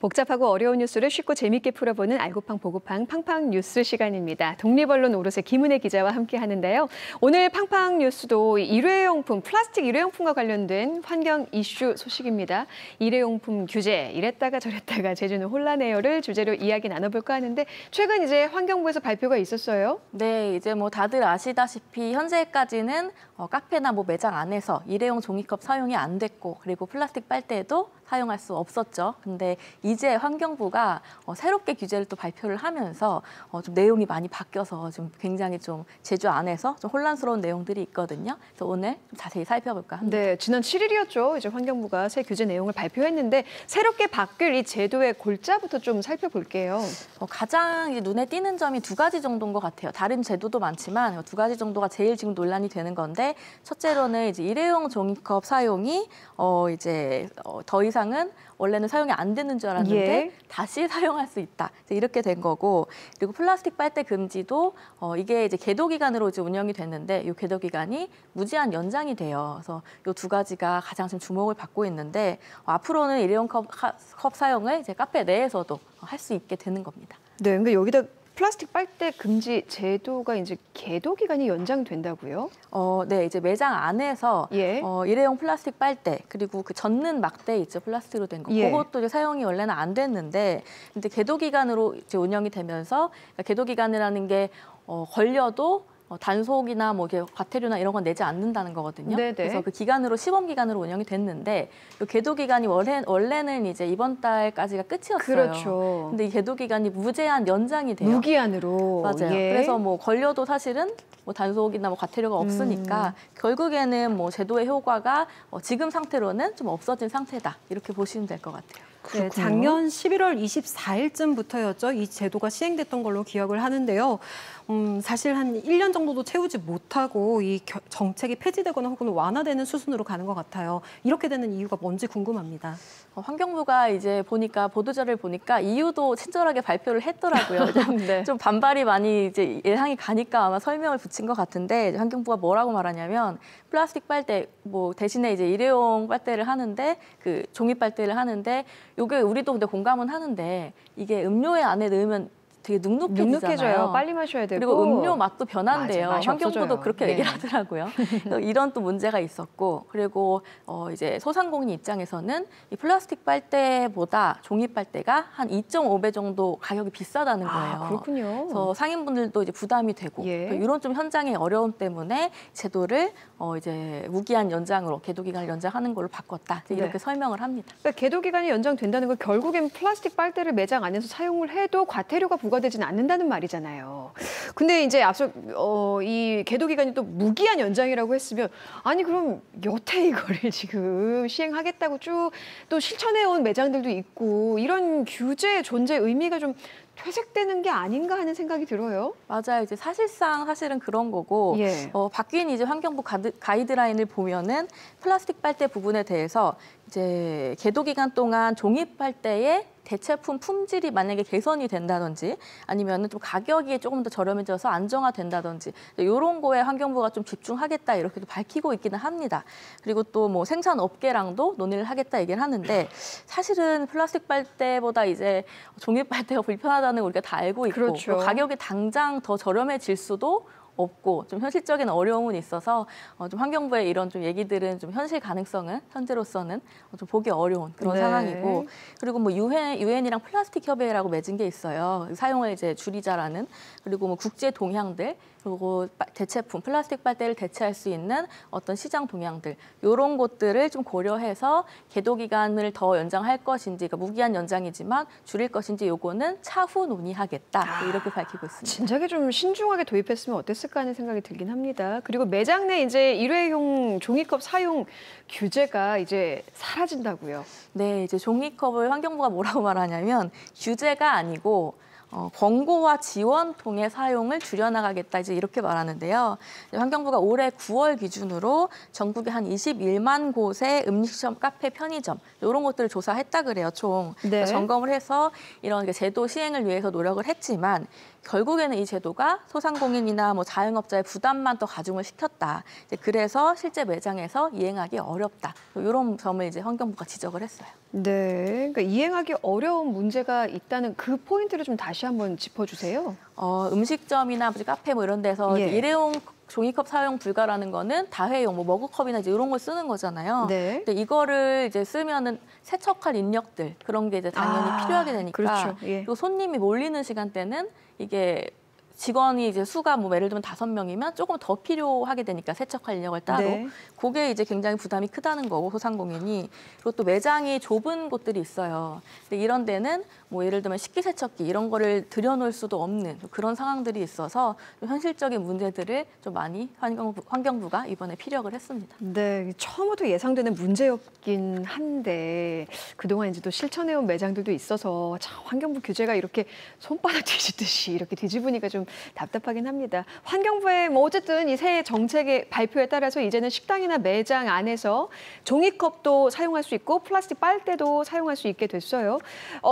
복잡하고 어려운 뉴스를 쉽고 재밌게 풀어보는 알고팡 보고팡 팡팡 뉴스 시간입니다. 독립언론 오롯의 김은혜 기자와 함께 하는데요. 오늘 팡팡 뉴스도 일회용품, 플라스틱 일회용품과 관련된 환경 이슈 소식입니다. 일회용품 규제, 이랬다가 저랬다가 제주는 혼란해요를 주제로 이야기 나눠볼까 하는데 최근 이제 환경부에서 발표가 있었어요. 네, 이제 뭐 다들 아시다시피 현재까지는 카페나 뭐 매장 안에서 일회용 종이컵 사용이 안 됐고 그리고 플라스틱 빨대도 사용할 수 없었죠. 근데 이제 환경부가 새롭게 규제를 또 발표를 하면서 좀 내용이 많이 바뀌어서 좀 굉장히 좀 제주 안에서 좀 혼란스러운 내용들이 있거든요. 그래서 오늘 좀 자세히 살펴볼까 합니다. 네, 지난 7일이었죠. 이제 환경부가 새 규제 내용을 발표했는데 새롭게 바뀔 이 제도의 골자부터 좀 살펴볼게요. 가장 이제 눈에 띄는 점이 두 가지 정도인 것 같아요. 다른 제도도 많지만 두 가지 정도가 제일 지금 논란이 되는 건데 첫째로는 이제 일회용 종이컵 사용이 이제 더 이상은 원래는 사용이 안 되는 줄 알았는데 다시 사용할 수 있다. 이렇게 된 거고 그리고 플라스틱 빨대 금지도 이게 이제 계도 기간으로 이제 운영이 됐는데 이 계도 기간이 무제한 연장이 돼요. 그래서 이 두 가지가 가장 지금 주목을 받고 있는데 앞으로는 일회용 컵 사용을 이제 카페 내에서도 할 수 있게 되는 겁니다. 네, 그러니까 여기다 플라스틱 빨대 금지 제도가 이제 계도 기간이 연장된다고요? 네, 이제 매장 안에서 일회용 플라스틱 빨대 그리고 그 젓는 막대 있죠, 플라스틱으로 된 거. 그것도 이제 사용이 원래는 안 됐는데, 근데 계도 기간으로 이제 운영이 되면서 그러니까 계도 기간이라는 게 걸려도 단속이나 뭐 이게 과태료나 이런 건 내지 않는다는 거거든요. 네네. 그래서 그 기간으로 시범 기간으로 운영이 됐는데 이 계도 기간이 원래는 이제 이번 달까지가 끝이었어요. 그렇죠. 근데 이 계도 기간이 무제한 연장이 돼요. 무기한으로. 맞아요. 그래서 뭐 걸려도 사실은 뭐 단속이나 뭐 과태료가 없으니까 결국에는 뭐 제도의 효과가 지금 상태로는 좀 없어진 상태다. 이렇게 보시면 될 것 같아요. 네, 작년 11월 24일쯤부터였죠. 이 제도가 시행됐던 걸로 기억을 하는데요. 사실 한 1년 정도도 채우지 못하고 이 정책이 폐지되거나 혹은 완화되는 수순으로 가는 것 같아요. 이렇게 되는 이유가 뭔지 궁금합니다. 환경부가 이제 보도자료를 보니까 이유도 친절하게 발표를 했더라고요. 좀 반발이 많이 이제 예상이 가니까 아마 설명을 붙인 것 같은데 환경부가 뭐라고 말하냐면 플라스틱 빨대 뭐 대신에 이제 일회용 빨대를 하는데 그 종이 빨대를 하는데 요게 우리도 근데 공감은 하는데 이게 음료에 안에 넣으면 되게 눅눅해져요. 빨리 마셔야 되고. 그리고 음료 맛도 변한대요. 맞아, 환경부도 없어져요. 그렇게 얘기를 하더라고요. 이런 또 문제가 있었고 그리고 이제 소상공인 입장에서는 이 플라스틱 빨대보다 종이 빨대가 한 2.5배 정도 가격이 비싸다는 거예요. 그렇군요. 그래서 상인분들도 이제 부담이 되고 이런 좀 현장의 어려움 때문에 제도를 이제 무기한 연장으로 계도 기간을 연장하는 걸로 바꿨다. 이렇게 설명을 합니다. 그러니까 계도 기간이 연장된다는 건 결국엔 플라스틱 빨대를 매장 안에서 사용을 해도 과태료가 부과되지는 않는다는 말이잖아요. 근데 이제 앞서 이 계도 기간이 또 무기한 연장이라고 했으면 아니 그럼 여태 이거를 지금 시행하겠다고 쭉 또 실천해온 매장들도 있고 이런 규제의 존재 의미가 좀 퇴색되는 게 아닌가 하는 생각이 들어요. 맞아요. 이제 사실은 그런 거고 바뀐 이제 환경부 가이드라인을 보면은 플라스틱 빨대 부분에 대해서 이제 계도 기간 동안 종이 빨대의 대체품 품질이 만약에 개선이 된다든지 아니면은 좀 가격이 조금 더 저렴해져서 안정화된다든지 이런 거에 환경부가 좀 집중하겠다 이렇게도 밝히고 있기는 합니다. 그리고 또 뭐 생산업계랑도 논의를 하겠다 얘기를 하는데 사실은 플라스틱 빨대보다 이제 종이 빨대가 불편하다는 걸 우리가 다 알고 있고 가격이 당장 더 저렴해질 수도 없고 좀 현실적인 어려움은 있어서 좀 환경부의 이런 좀 얘기들은 좀 현실 가능성은 현재로서는 좀 보기 어려운 그런 상황이고 그리고 뭐 유엔이랑 플라스틱 협의회라고 맺은 게 있어요. 사용을 이제 줄이자라는 그리고 뭐 국제 동향들 그리고 대체품 플라스틱 빨대를 대체할 수 있는 어떤 시장 동향들 이런 것들을 좀 고려해서 계도 기간을 더 연장할 것인지 그러니까 무기한 연장이지만 줄일 것인지 요거는 차후 논의하겠다 이렇게 밝히고 있습니다. 진작에 좀 신중하게 도입했으면 어땠을까 하는 생각이 들긴 합니다. 그리고 매장 내 이제 일회용 종이컵 사용 규제가 이제 사라진다고요. 네, 이제 종이컵을 환경부가 뭐라고 말하냐면 규제가 아니고 권고와 지원통의 사용을 줄여나가겠다 이제 이렇게 말하는데요. 환경부가 올해 9월 기준으로 전국에 한 21만 곳의 음식점, 카페, 편의점 이런 것들을 조사했다 그래요. 총 점검을 해서 이런 제도 시행을 위해서 노력을 했지만 결국에는 이 제도가 소상공인이나 뭐 자영업자의 부담만 더 가중을 시켰다. 그래서 실제 매장에서 이행하기 어렵다. 이런 점을 이제 환경부가 지적을 했어요. 네, 그러니까 이행하기 어려운 문제가 있다는 그 포인트를 좀 다시 한번 짚어주세요. 음식점이나 카페 뭐 이런 데서 예. 일회용 종이컵 사용 불가라는 거는 다회용, 뭐 머그컵이나 이제 이런 걸 쓰는 거잖아요. 네. 근데 이거를 이제 쓰면은 세척할 인력들 그런 게 이제 당연히 필요하게 되니까. 그렇죠. 예. 그리고 손님이 몰리는 시간대는 이게 직원이 이제 수가 뭐 예를 들면 5명이면 조금 더 필요하게 되니까 세척할 인력을 따로. 네. 그게 이제 굉장히 부담이 크다는 거고 소상공인이. 그리고 또 매장이 좁은 곳들이 있어요. 근데 이런 데는 뭐 예를 들면 식기세척기 이런 거를 들여놓을 수도 없는 그런 상황들이 있어서 좀 현실적인 문제들을 좀 많이 환경부가 이번에 피력을 했습니다. 네, 처음부터 예상되는 문제였긴 한데 그동안 이제 또 실천해온 매장들도 있어서 참 환경부 규제가 이렇게 손바닥 뒤집듯이 이렇게 뒤집으니까 좀 답답하긴 합니다. 환경부의 뭐 어쨌든 이 새 정책의 발표에 따라서 이제는 식당이나 매장 안에서 종이컵도 사용할 수 있고 플라스틱 빨대도 사용할 수 있게 됐어요.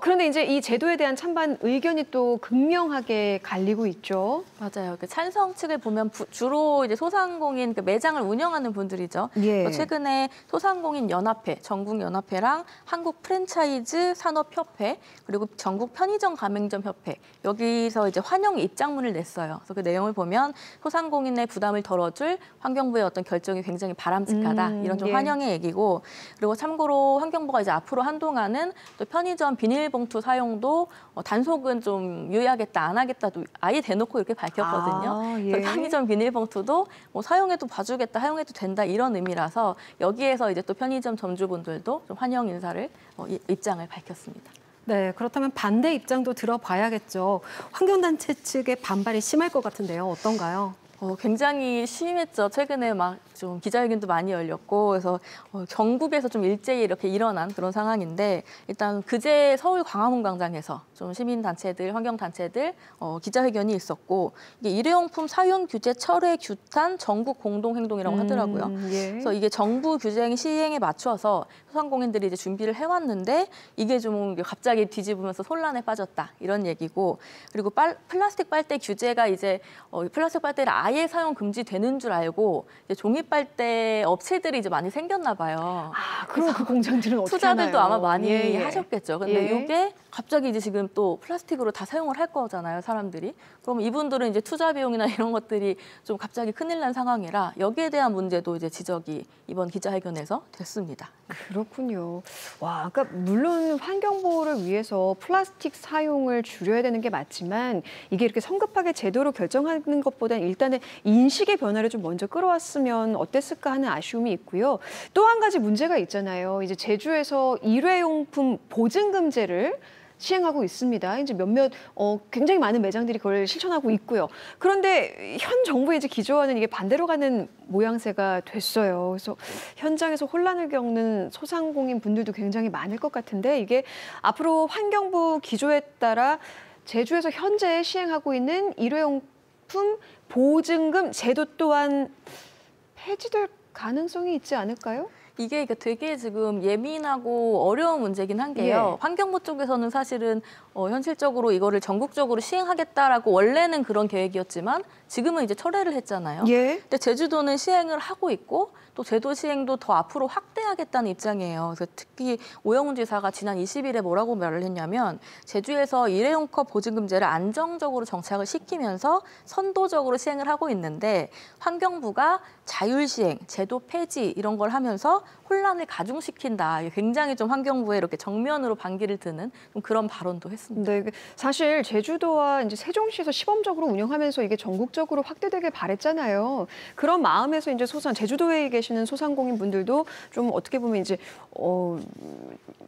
그런데 이제 이 제도에 대한 찬반 의견이 또 극명하게 갈리고 있죠. 맞아요. 그 찬성 측을 보면 주로 이제 소상공인 매장을 운영하는 분들이죠. 예. 최근에 소상공인 연합회, 전국 연합회랑 한국 프랜차이즈 산업협회 그리고 전국 편의점 가맹점 협회 여기서 이제 환영 입장문을 냈어요. 그래서 그 내용을 보면 소상공인의 부담을 덜어줄 환경부의 어떤 결정이 굉장히 바람직하다 이런 좀 예. 환영의 얘기고 그리고 참고로 환경부가 이제 앞으로 한동안은 또 편의점 비닐봉투 사용도 단속은 좀 유예하겠다 안 하겠다도 아예 대놓고 이렇게 밝혔거든요. 예. 그래서 편의점 비닐봉투도 뭐 사용해도 봐주겠다, 사용해도 된다 이런 의미라서 여기에서 이제 또 편의점 점주분들도 좀 환영 인사를 입장을 밝혔습니다. 네, 그렇다면 반대 입장도 들어봐야겠죠. 환경단체 측의 반발이 심할 것 같은데요. 어떤가요? 굉장히 심했죠. 최근에 막 좀 기자회견도 많이 열렸고 그래서 전국에서 좀 일제히 이렇게 일어난 그런 상황인데 일단 그제 서울 광화문 광장에서 좀 시민단체들, 환경단체들 기자회견이 있었고 이게 일회용품 사용 규제 철회 규탄 전국 공동행동이라고 하더라고요. 예. 그래서 이게 정부 규제 시행에 맞춰서 소상공인들이 이제 준비를 해왔는데 이게 좀 갑자기 뒤집으면서 혼란에 빠졌다 이런 얘기고 그리고 플라스틱 빨대 규제가 이제 플라스틱 빨대를 아예 사용 금지되는 줄 알고 이제 종이 빨대 업체들이 이제 많이 생겼나 봐요. 그럼 그 공장들은 어떻게 투자들도 하나요? 아마 많이 예. 하셨겠죠. 근데 예. 이게 갑자기 이제 지금 또 플라스틱으로 다 사용을 할 거잖아요, 사람들이. 그럼 이분들은 이제 투자 비용이나 이런 것들이 좀 갑자기 큰일 난 상황이라 여기에 대한 문제도 이제 지적이 이번 기자회견에서 됐습니다. 그렇군요. 와, 그러니까 물론 환경 보호를 위해서 플라스틱 사용을 줄여야 되는 게 맞지만 이게 이렇게 성급하게 제도로 결정하는 것보다는 일단은 인식의 변화를 좀 먼저 끌어왔으면 어땠을까 하는 아쉬움이 있고요. 또 한 가지 문제가 있잖아요. 이제 제주에서 일회용품 보증금제를 시행하고 있습니다. 이제 몇몇 굉장히 많은 매장들이 그걸 실천하고 있고요. 그런데 현 정부의 이제 기조와는 이게 반대로 가는 모양새가 됐어요. 그래서 현장에서 혼란을 겪는 소상공인 분들도 굉장히 많을 것 같은데 이게 앞으로 환경부 기조에 따라 제주에서 현재 시행하고 있는 일회용품 보증금 제도 또한 폐지될 가능성이 있지 않을까요? 이게 되게 지금 예민하고 어려운 문제긴 한 게요. 예. 환경부 쪽에서는 사실은 현실적으로 이거를 전국적으로 시행하겠다라고 원래는 그런 계획이었지만 지금은 이제 철회를 했잖아요. 예. 근데 제주도는 시행을 하고 있고 또 제도 시행도 더 앞으로 확대하겠다는 입장이에요. 그래서 특히 오영훈 지사가 지난 20일에 뭐라고 말을 했냐면 제주에서 일회용컵 보증금제를 안정적으로 정착을 시키면서 선도적으로 시행을 하고 있는데 환경부가 자율시행, 제도 폐지 이런 걸 하면서 혼란을 가중시킨다. 굉장히 좀 환경부에 이렇게 정면으로 반기를 드는 좀 그런 발언도 했습니다. 네, 사실 제주도와 이제 세종시에서 시범적으로 운영하면서 이게 전국적으로 확대되길 바랬잖아요. 그런 마음에서 이제 제주도에 계시는 소상공인 분들도 좀 어떻게 보면 이제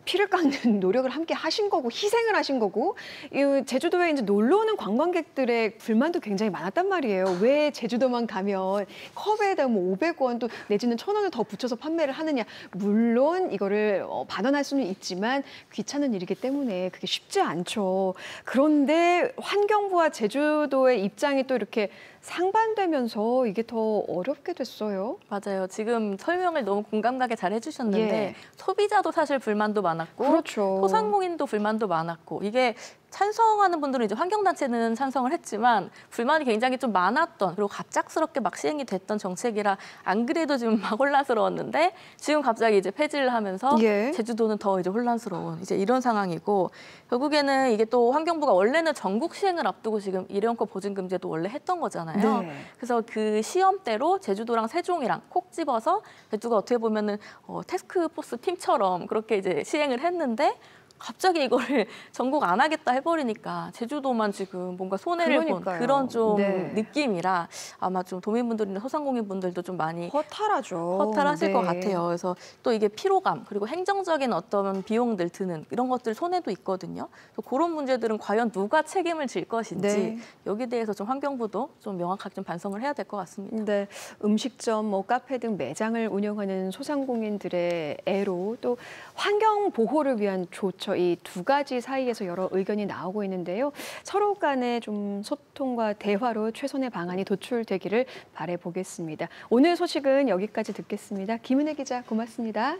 피를 깎는 노력을 함께 하신 거고 희생을 하신 거고 이 제주도에 이제 놀러 오는 관광객들의 불만도 굉장히 많았단 말이에요. 왜 제주도만 가면 컵에다 뭐 500원 또 내지는 1,000원을 더 붙여서 판매를 하느냐. 물론 이거를 반환할 수는 있지만 귀찮은 일이기 때문에 그게 쉽지 않죠. 그런데 환경부와 제주도의 입장이 또 이렇게 상반되면서 이게 더 어렵게 됐어요. 맞아요. 지금 설명을 너무 공감 가게 잘 해주셨는데 예. 소비자도 사실 불만도 많았고 그렇죠. 소상공인도 불만도 많았고 이게 찬성하는 분들은 이제 환경단체는 찬성을 했지만 불만이 굉장히 좀 많았던 그리고 갑작스럽게 막 시행이 됐던 정책이라 안 그래도 지금 막 혼란스러웠는데 지금 갑자기 이제 폐지를 하면서 예. 제주도는 더 이제 혼란스러운 이제 이런 상황이고 결국에는 이게 또 환경부가 원래는 전국 시행을 앞두고 지금 일회용컵 보증금제도 원래 했던 거잖아요. 네. 그래서 그 시험대로 제주도랑 세종이랑 콕 집어서 제주가 어떻게 보면은 태스크포스 팀처럼 그렇게 이제 시행을 했는데 갑자기 이거를 전국 안 하겠다 해버리니까 제주도만 지금 뭔가 손해를 본 그런 좀 네. 느낌이라 아마 좀 도민분들이나 소상공인분들도 좀 많이 허탈하죠. 허탈하실 네. 것 같아요. 그래서 또 이게 피로감 그리고 행정적인 어떤 비용들 드는 이런 것들 손해도 있거든요. 그런 문제들은 과연 누가 책임을 질 것인지 네. 여기에 대해서 좀 환경부도 좀 명확하게 좀 반성을 해야 될 것 같습니다. 네, 음식점, 뭐 카페 등 매장을 운영하는 소상공인들의 애로 또 환경 보호를 위한 조처 이 두 가지 사이에서 여러 의견이 나오고 있는데요. 서로 간의 좀 소통과 대화로 최선의 방안이 도출되기를 바라보겠습니다. 오늘 소식은 여기까지 듣겠습니다. 김은혜 기자 고맙습니다.